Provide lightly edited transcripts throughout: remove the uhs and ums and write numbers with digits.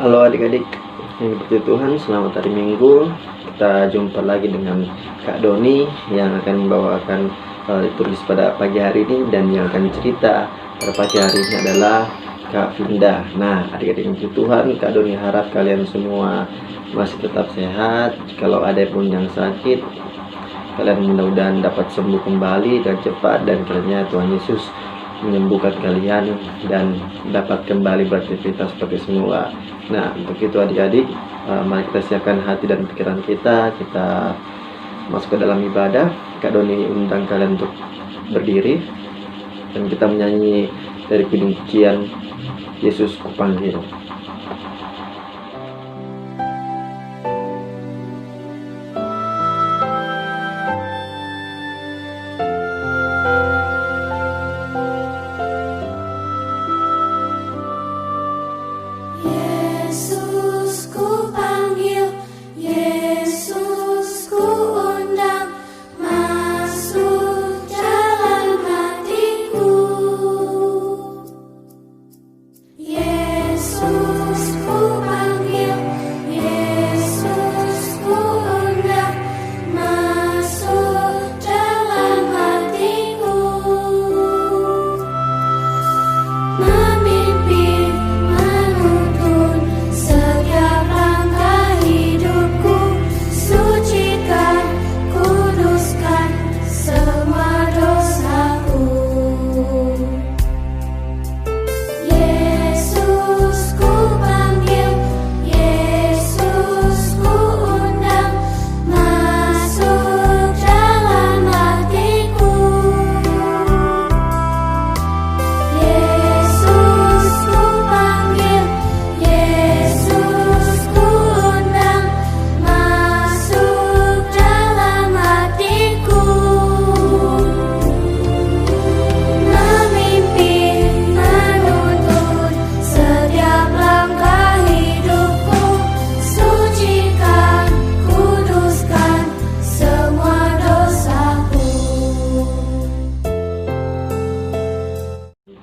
Halo adik-adik yang diberkati Tuhan, selamat hari Minggu. Kita jumpa lagi dengan Kak Doni yang akan membawakan tulis pada pagi hari ini, dan yang akan cerita pada pagi hari ini adalah Kak Vinda. Nah, adik-adik yang diberkati Tuhan, Kak Doni harap kalian semua masih tetap sehat. Kalau ada pun yang sakit, kalian mudah-mudahan dapat sembuh kembali dan cepat, dan kiranya Tuhan Yesus menyembuhkan kalian dan dapat kembali beraktivitas seperti semula. Nah, untuk itu adik-adik, mari kita siapkan hati dan pikiran kita masuk ke dalam ibadah. Kak Doni undang kalian untuk berdiri dan kita menyanyi dari pujian Yesus Kupanggil.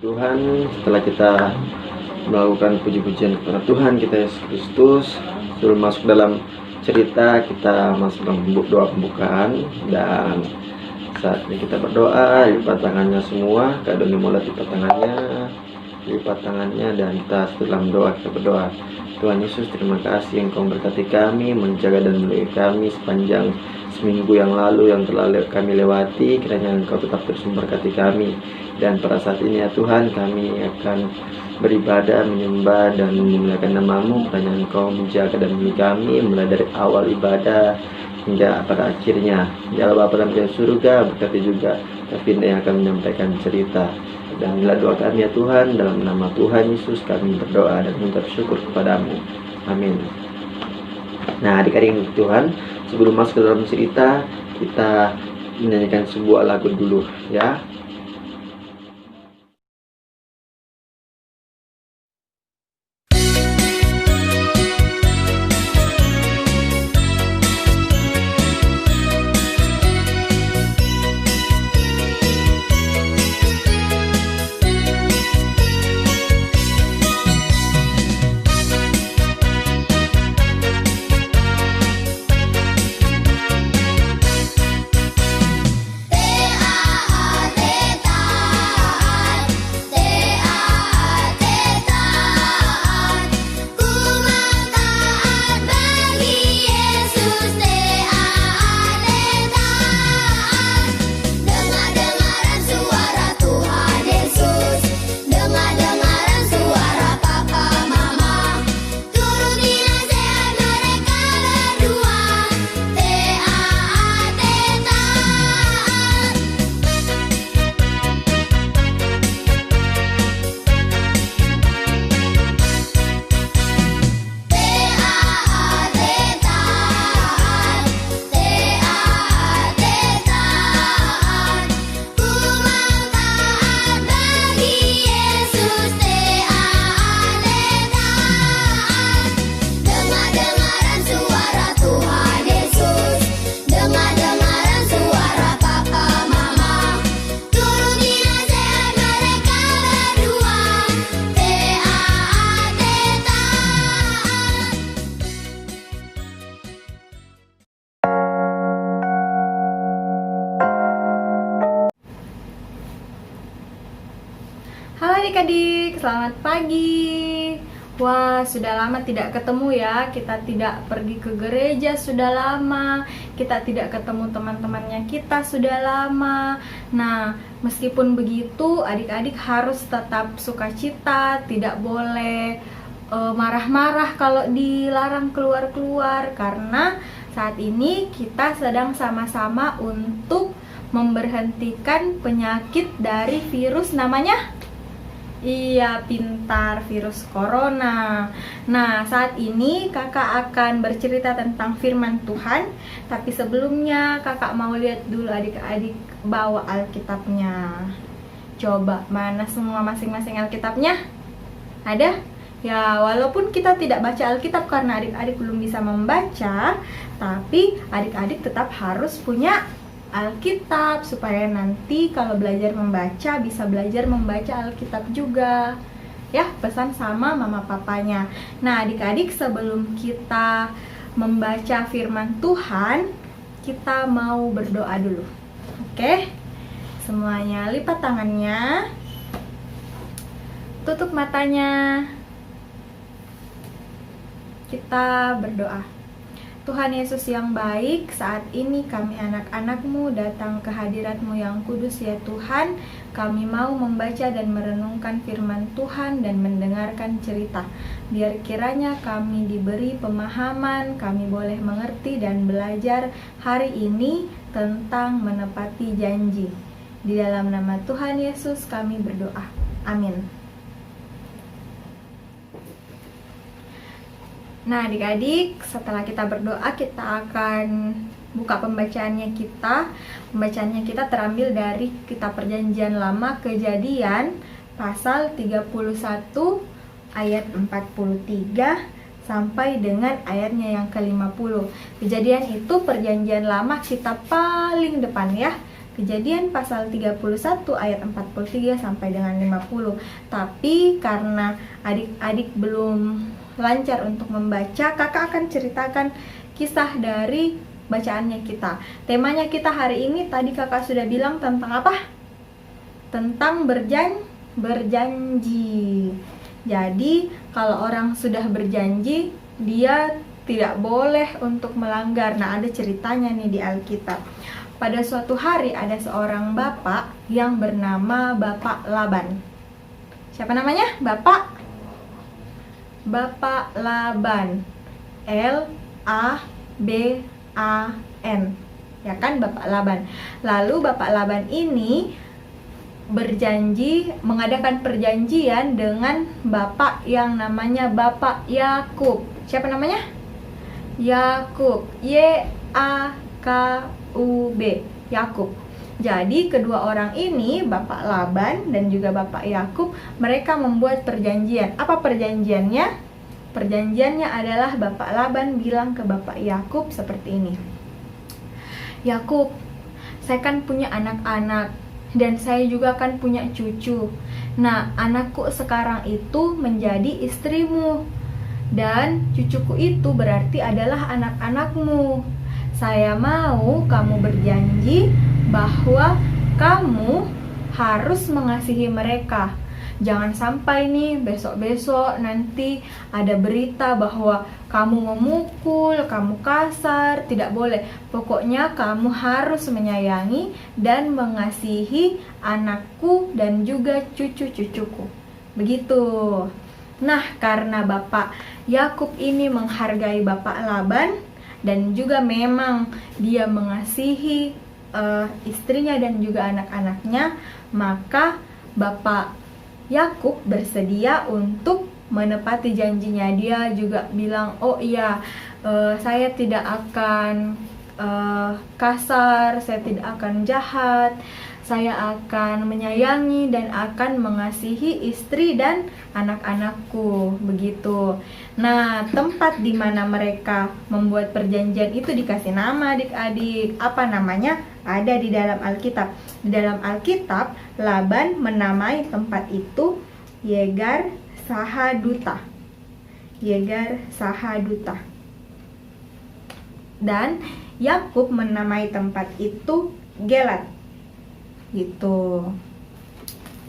Tuhan, setelah kita melakukan puji-pujian kepada Tuhan kita Yesus Kristus, sebelum masuk dalam cerita, kita masuk dalam doa pembukaan. Dan saat ini kita berdoa, lipat tangannya semua. Kak Doni mulai lipat tangannya, dan kita dalam doa, kita berdoa. Tuhan Yesus, terima kasih Engkau memberkati kami, menjaga dan melindungi kami sepanjang seminggu yang lalu yang telah kami lewati. Kiranya Engkau tetap terus memberkati kami. Dan pada saat ini ya Tuhan, kami akan beribadah, menyembah dan memuliakan nama-Mu. Kiranya Engkau menjaga dan melindungi kami mulai dari awal ibadah hingga pada akhirnya. Ya Allah Bapa dalam surga, berkati juga Vinda yang akan menyampaikan cerita. Dan inilah doa kami ya Tuhan, dalam nama Tuhan Yesus kami berdoa dan mengucap syukur kepada-Mu. Amin. Nah, adik-adik Tuhan, sebelum masuk ke dalam cerita, kita menyanyikan sebuah lagu dulu ya. Te Halo adik-adik, selamat pagi. Wah, sudah lama tidak ketemu ya. Kita tidak pergi ke gereja sudah lama. Kita tidak ketemu teman-temannya kita sudah lama. Nah, meskipun begitu, adik-adik harus tetap sukacita, tidak boleh marah-marah kalau dilarang keluar-keluar, karena saat ini kita sedang sama-sama untuk memberhentikan penyakit dari virus namanya, iya, pintar, virus corona. Nah, saat ini kakak akan bercerita tentang firman Tuhan. Tapi sebelumnya kakak mau lihat dulu adik-adik bawa Alkitabnya. Coba, mana semua masing-masing Alkitabnya? Ada? Ya, walaupun kita tidak baca Alkitab karena adik-adik belum bisa membaca, tapi adik-adik tetap harus punya Alkitab supaya nanti kalau belajar membaca bisa belajar membaca Alkitab juga. Ya, pesan sama mama papanya. Nah, adik-adik, sebelum kita membaca firman Tuhan, kita mau berdoa dulu. Oke? Semuanya lipat tangannya. Tutup matanya. Kita berdoa. Tuhan Yesus yang baik, saat ini kami anak-anak-Mu datang ke hadirat-Mu yang kudus ya Tuhan. Kami mau membaca dan merenungkan firman Tuhan dan mendengarkan cerita. Biar kiranya kami diberi pemahaman, kami boleh mengerti dan belajar hari ini tentang menepati janji. Di dalam nama Tuhan Yesus kami berdoa. Amin. Nah adik-adik, setelah kita berdoa, kita akan buka pembacaannya kita. Pembacaannya kita terambil dari kitab Perjanjian Lama Kejadian pasal 31 ayat 43 sampai dengan ayatnya yang ke-50. Kejadian itu Perjanjian Lama kitab paling depan ya. Kejadian pasal 31 ayat 43 sampai dengan 50. Tapi karena adik-adik belum lancar untuk membaca, kakak akan ceritakan kisah dari bacaannya kita. Temanya kita hari ini tadi kakak sudah bilang tentang apa? Tentang berjanji. Jadi kalau orang sudah berjanji, dia tidak boleh untuk melanggar. Nah, ada ceritanya nih di Alkitab. Pada suatu hari ada seorang bapak yang bernama Bapak Laban. Siapa namanya? Bapak Laban. L-A-B-A-N. Ya kan, Bapak Laban. Lalu Bapak Laban ini mengadakan perjanjian dengan bapak yang namanya Bapak Yakub. Siapa namanya? Yakub. Y-A-K-U-B. Yakub. Jadi kedua orang ini, Bapak Laban dan juga Bapak Yakub, mereka membuat perjanjian. Apa perjanjiannya? Perjanjiannya adalah Bapak Laban bilang ke Bapak Yakub seperti ini. Yakub, saya kan punya anak-anak dan saya juga kan punya cucu. Nah, anakku sekarang itu menjadi istrimu dan cucuku itu berarti adalah anak-anakmu. Saya mau kamu berjanji bahwa kamu harus mengasihi mereka. Jangan sampai nih besok-besok nanti ada berita bahwa kamu memukul, kamu kasar, tidak boleh. Pokoknya kamu harus menyayangi dan mengasihi anakku dan juga cucu-cucuku. Begitu. Nah, karena Bapak Yakub ini menghargai Bapak Laban dan juga memang dia mengasihi istrinya dan juga anak-anaknya, maka Bapak Yakub bersedia untuk menepati janjinya. Dia juga bilang, oh iya, saya tidak akan kasar, saya tidak akan jahat, saya akan menyayangi dan akan mengasihi istri dan anak-anakku. Begitu. Nah, tempat di mana mereka membuat perjanjian itu dikasih nama adik-adik. Apa namanya? Ada di dalam Alkitab. Di dalam Alkitab, Laban menamai tempat itu Yegar Sahaduta. Yegar Sahaduta. Dan Yakub menamai tempat itu Gelat. Gitu.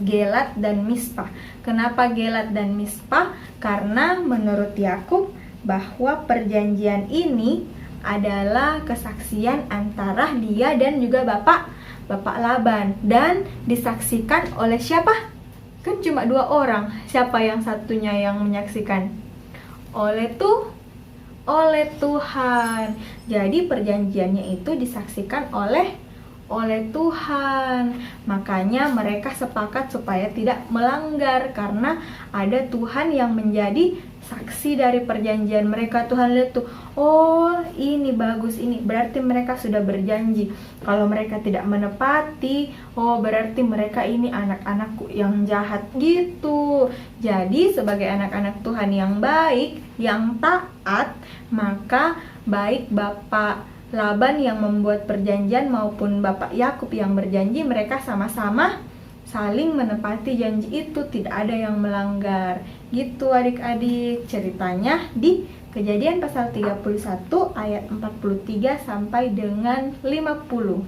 Gelat dan Mispa. Kenapa Gelat dan Mispa? Karena menurut Yakub bahwa perjanjian ini adalah kesaksian antara dia dan juga Bapak Laban, dan disaksikan oleh siapa? Kan cuma 2 orang. Siapa yang satunya yang menyaksikan? Oleh Tuhan. Jadi perjanjiannya itu disaksikan oleh Tuhan. Makanya mereka sepakat supaya tidak melanggar, karena ada Tuhan yang menjadi saksi dari perjanjian mereka. Tuhan lihat tuh, oh ini bagus, ini berarti mereka sudah berjanji. Kalau mereka tidak menepati, oh berarti mereka ini anak-anakku yang jahat gitu. Jadi sebagai anak-anak Tuhan yang baik, yang taat, maka baik Bapak Laban yang membuat perjanjian maupun Bapak Yakub yang berjanji, mereka sama-sama saling menepati janji itu, tidak ada yang melanggar. Gitu adik-adik ceritanya di Kejadian pasal 31 ayat 43 sampai dengan 50.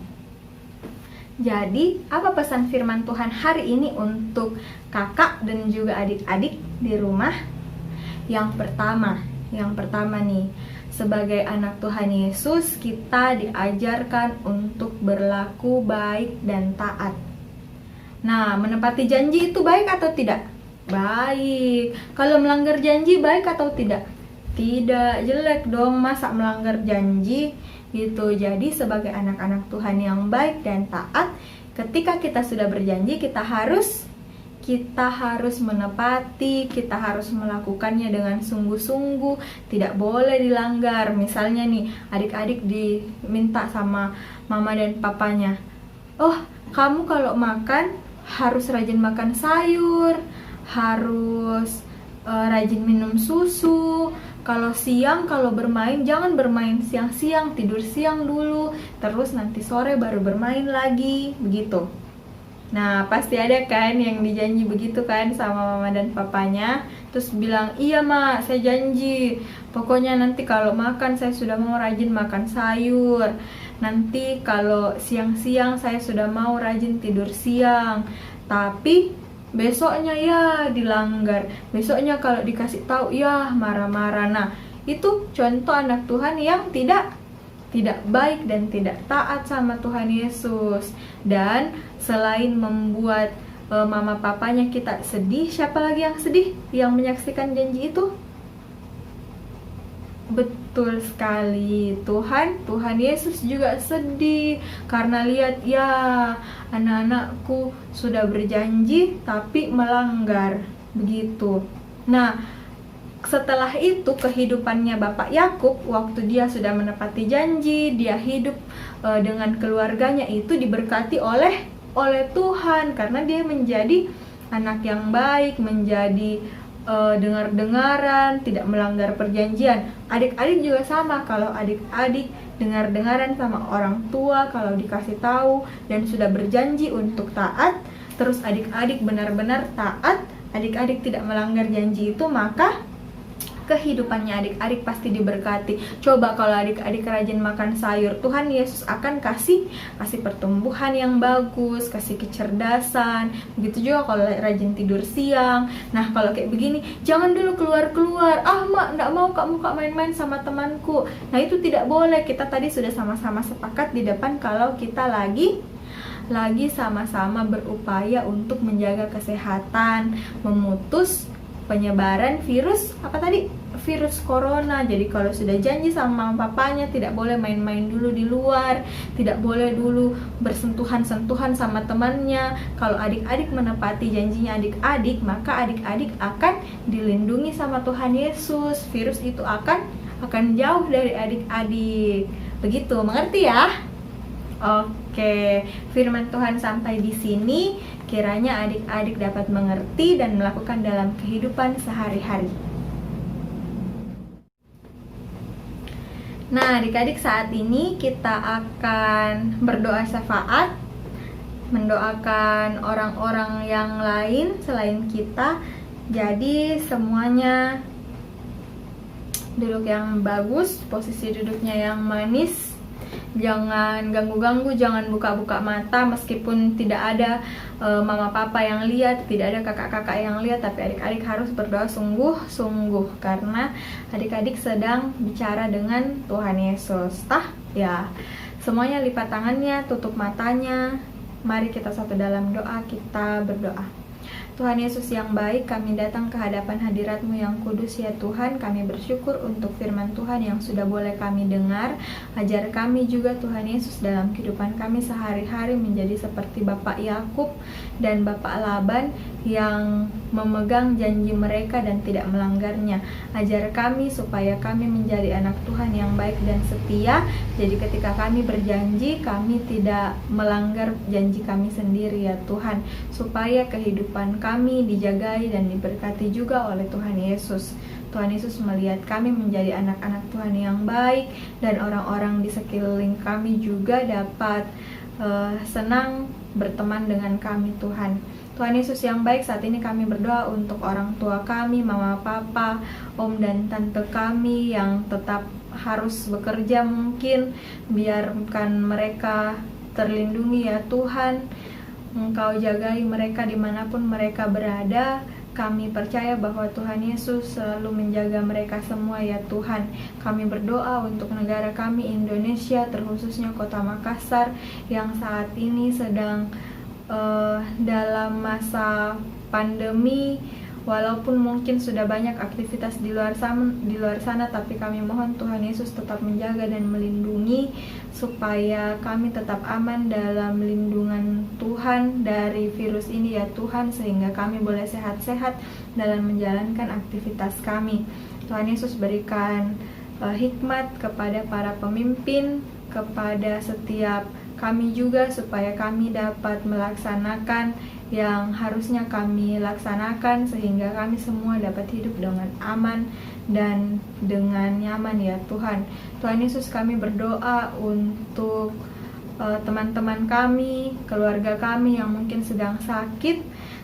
Jadi, apa pesan firman Tuhan hari ini untuk kakak dan juga adik-adik di rumah? Yang pertama nih, sebagai anak Tuhan Yesus, kita diajarkan untuk berlaku baik dan taat. Nah, menepati janji itu baik atau tidak? Baik. Kalau melanggar janji baik atau tidak? Tidak, jelek dong, masa melanggar janji gitu. Jadi sebagai anak-anak Tuhan yang baik dan taat, ketika kita sudah berjanji, kita harus menepati, kita harus melakukannya dengan sungguh-sungguh, tidak boleh dilanggar. Misalnya nih, adik-adik diminta sama mama dan papanya, oh kamu kalau makan harus rajin makan sayur, harus rajin minum susu. Kalau siang, kalau bermain, jangan bermain siang-siang, tidur siang dulu, terus nanti sore baru bermain lagi, begitu. Nah, pasti ada kan yang dijanji begitu kan sama mama dan papanya. Terus bilang, iya mak, saya janji, pokoknya nanti kalau makan saya sudah mau rajin makan sayur, nanti kalau siang-siang saya sudah mau rajin tidur siang. Tapi besoknya ya dilanggar, besoknya kalau dikasih tahu ya marah-marah. Nah, itu contoh anak Tuhan yang tidak baik dan tidak taat sama Tuhan Yesus. Dan selain membuat mama papanya kita sedih, siapa lagi yang sedih? Yang menyaksikan janji itu? Betul sekali, Tuhan Yesus juga sedih karena lihat ya anak-anakku sudah berjanji tapi melanggar, begitu. Nah, setelah itu kehidupannya Bapak Yakub, waktu dia sudah menepati janji, dia hidup dengan keluarganya itu diberkati oleh Tuhan, karena dia menjadi anak yang baik, menjadi dengar-dengaran, tidak melanggar perjanjian. Adik-adik juga sama, kalau adik-adik dengar-dengaran sama orang tua, kalau dikasih tahu dan sudah berjanji untuk taat, terus adik-adik benar-benar taat, adik-adik tidak melanggar janji itu, maka kehidupannya adik-adik pasti diberkati. Coba kalau adik-adik rajin makan sayur, Tuhan Yesus akan kasih pertumbuhan yang bagus, kasih kecerdasan. Begitu juga kalau rajin tidur siang. Nah, kalau kayak begini, jangan dulu keluar-keluar. Ah, mak, enggak mau kak main-main sama temanku. Nah, itu tidak boleh. Kita tadi sudah sama-sama sepakat di depan kalau kita lagi sama-sama berupaya untuk menjaga kesehatan, memutus penyebaran virus corona. Jadi kalau sudah janji sama mama papanya, tidak boleh main-main dulu di luar, tidak boleh dulu bersentuhan-sentuhan sama temannya. Kalau adik-adik menepati janjinya adik-adik, maka adik-adik akan dilindungi sama Tuhan Yesus. Virus itu akan jauh dari adik-adik. Begitu, mengerti ya? Oke, firman Tuhan sampai di sini. Kiranya adik-adik dapat mengerti dan melakukan dalam kehidupan sehari-hari. Nah, adik-adik, saat ini kita akan berdoa syafaat, mendoakan orang-orang yang lain selain kita. Jadi semuanya duduk yang bagus, posisi duduknya yang manis. jangan ganggu-ganggu, jangan buka-buka mata meskipun tidak ada mama papa yang lihat, tidak ada kakak-kakak yang lihat, tapi adik-adik harus berdoa sungguh-sungguh karena adik-adik sedang bicara dengan Tuhan Yesus. Ya, semuanya lipat tangannya, tutup matanya. Mari kita satu dalam doa, kita berdoa. Tuhan Yesus yang baik, kami datang ke hadapan hadirat-Mu yang kudus ya Tuhan. Kami bersyukur untuk firman Tuhan yang sudah boleh kami dengar. Ajar kami juga Tuhan Yesus dalam kehidupan kami sehari-hari menjadi seperti Bapak Yakub dan Bapak Laban yang memegang janji mereka dan tidak melanggarnya. Ajar kami supaya kami menjadi anak Tuhan yang baik dan setia. Jadi ketika kami berjanji, kami tidak melanggar janji kami sendiri ya Tuhan, supaya kehidupan kami dijagai dan diberkati juga oleh Tuhan Yesus. Tuhan Yesus melihat kami menjadi anak-anak Tuhan yang baik, dan orang-orang di sekeliling kami juga dapat senang berteman dengan kami Tuhan. Tuhan Yesus yang baik, saat ini kami berdoa untuk orang tua kami, mama, papa, om dan tante kami yang tetap harus bekerja mungkin. Biarkan mereka terlindungi ya Tuhan. Engkau jagai mereka dimanapun mereka berada. Kami percaya bahwa Tuhan Yesus selalu menjaga mereka semua ya Tuhan. Kami berdoa untuk negara kami Indonesia, terkhususnya kota Makassar yang saat ini sedang dalam masa pandemi. Walaupun mungkin sudah banyak aktivitas di luar sana, tapi kami mohon Tuhan Yesus tetap menjaga dan melindungi supaya kami tetap aman dalam lindungan Tuhan dari virus ini ya Tuhan, sehingga kami boleh sehat-sehat dalam menjalankan aktivitas kami. Tuhan Yesus berikan hikmat kepada para pemimpin, kepada setiap kami juga, supaya kami dapat melaksanakan yang harusnya kami laksanakan, sehingga kami semua dapat hidup dengan aman dan dengan nyaman ya Tuhan. Tuhan Yesus, kami berdoa untuk teman-teman kami, keluarga kami yang mungkin sedang sakit.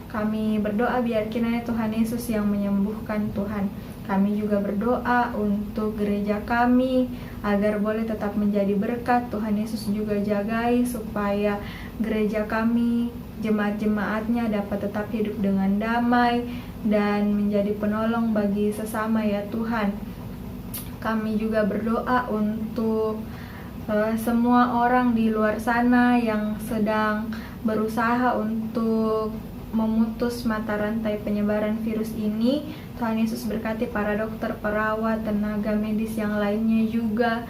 Kami berdoa biar kiranya Tuhan Yesus yang menyembuhkan Tuhan. Kami juga berdoa untuk gereja kami agar boleh tetap menjadi berkat. Tuhan Yesus juga jagai supaya gereja kami, jemaat-jemaatnya dapat tetap hidup dengan damai dan menjadi penolong bagi sesama ya Tuhan. Kami juga berdoa untuk semua orang di luar sana yang sedang berusaha untuk memutus mata rantai penyebaran virus ini. Tuhan Yesus berkati para dokter, perawat, tenaga medis yang lainnya juga,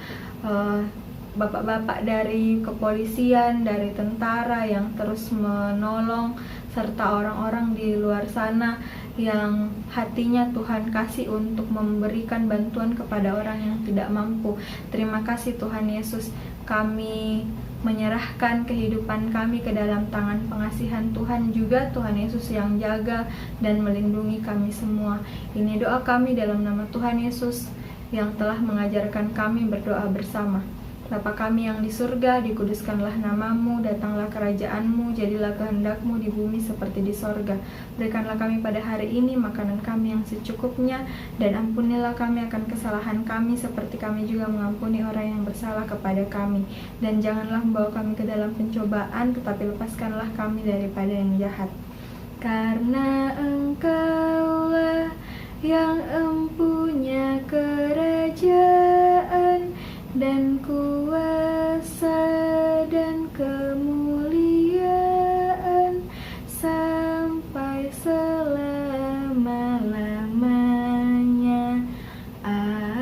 bapak-bapak dari kepolisian, dari tentara yang terus menolong, serta orang-orang di luar sana yang hatinya Tuhan kasih untuk memberikan bantuan kepada orang yang tidak mampu. Terima kasih Tuhan Yesus. Kami menyerahkan kehidupan kami ke dalam tangan pengasihan Tuhan juga, Tuhan Yesus yang jaga dan melindungi kami semua. Ini doa kami dalam nama Tuhan Yesus yang telah mengajarkan kami berdoa bersama. Bapa kami yang di surga, dikuduskanlah namamu, datanglah kerajaanmu, jadilah kehendakmu di bumi seperti di sorga. Berikanlah kami pada hari ini makanan kami yang secukupnya, dan ampunilah kami akan kesalahan kami seperti kami juga mengampuni orang yang bersalah kepada kami. Dan janganlah membawa kami ke dalam pencobaan, tetapi lepaskanlah kami daripada yang jahat. Karena Engkaulah yang empunya kerajaan dan kuasa dan kemuliaan sampai selama-lamanya. Amin.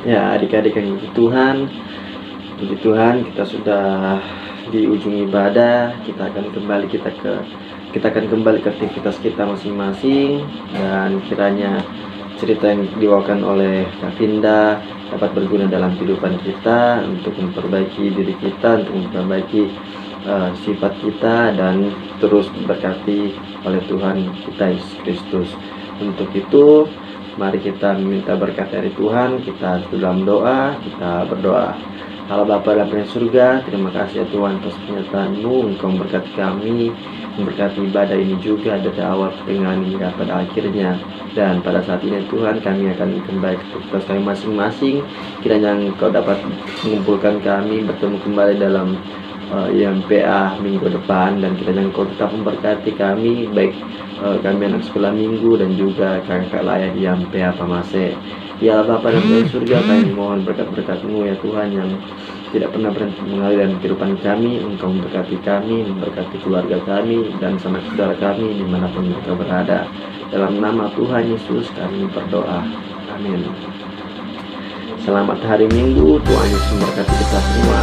Ya, adik-adik yang puji Tuhan kita sudah di ujung ibadah. Kita akan kembali ke aktivitas kita masing-masing, dan kiranya cerita yang dibawakan oleh Kak Vinda dapat berguna dalam kehidupan kita untuk memperbaiki diri kita, untuk memperbaiki sifat kita, dan terus diberkati oleh Tuhan kita Yesus Kristus. Untuk itu, mari kita meminta berkat dari Tuhan. Kita dalam doa, kita berdoa. Allah Bapa dalam surga, terima kasih ya Tuhan atas penyertaan-Mu. Engkau memberkati kami, memberkati ibadah ini juga dari awal pertengahan hingga pada akhirnya. Dan pada saat ini Tuhan, kami akan kembali ke aktivitas kami masing-masing. Kiranya Engkau dapat mengumpulkan kami bertemu kembali dalam IMPA minggu depan, dan kiranya Engkau tetap memberkati kami, baik kami anak sekolah minggu dan juga kakak layak di IMPA Pamase. Ya Allah Bapa dalam surga, kami mohon berkat-berkat-Mu ya Tuhan yang tidak pernah berhenti mengalir dalam kehidupan kami. Engkau memberkati kami, memberkati keluarga kami dan sanak saudara kami dimanapun mereka berada. Dalam nama Tuhan Yesus kami berdoa, amin. Selamat hari Minggu, Tuhan Yesus memberkati kita semua.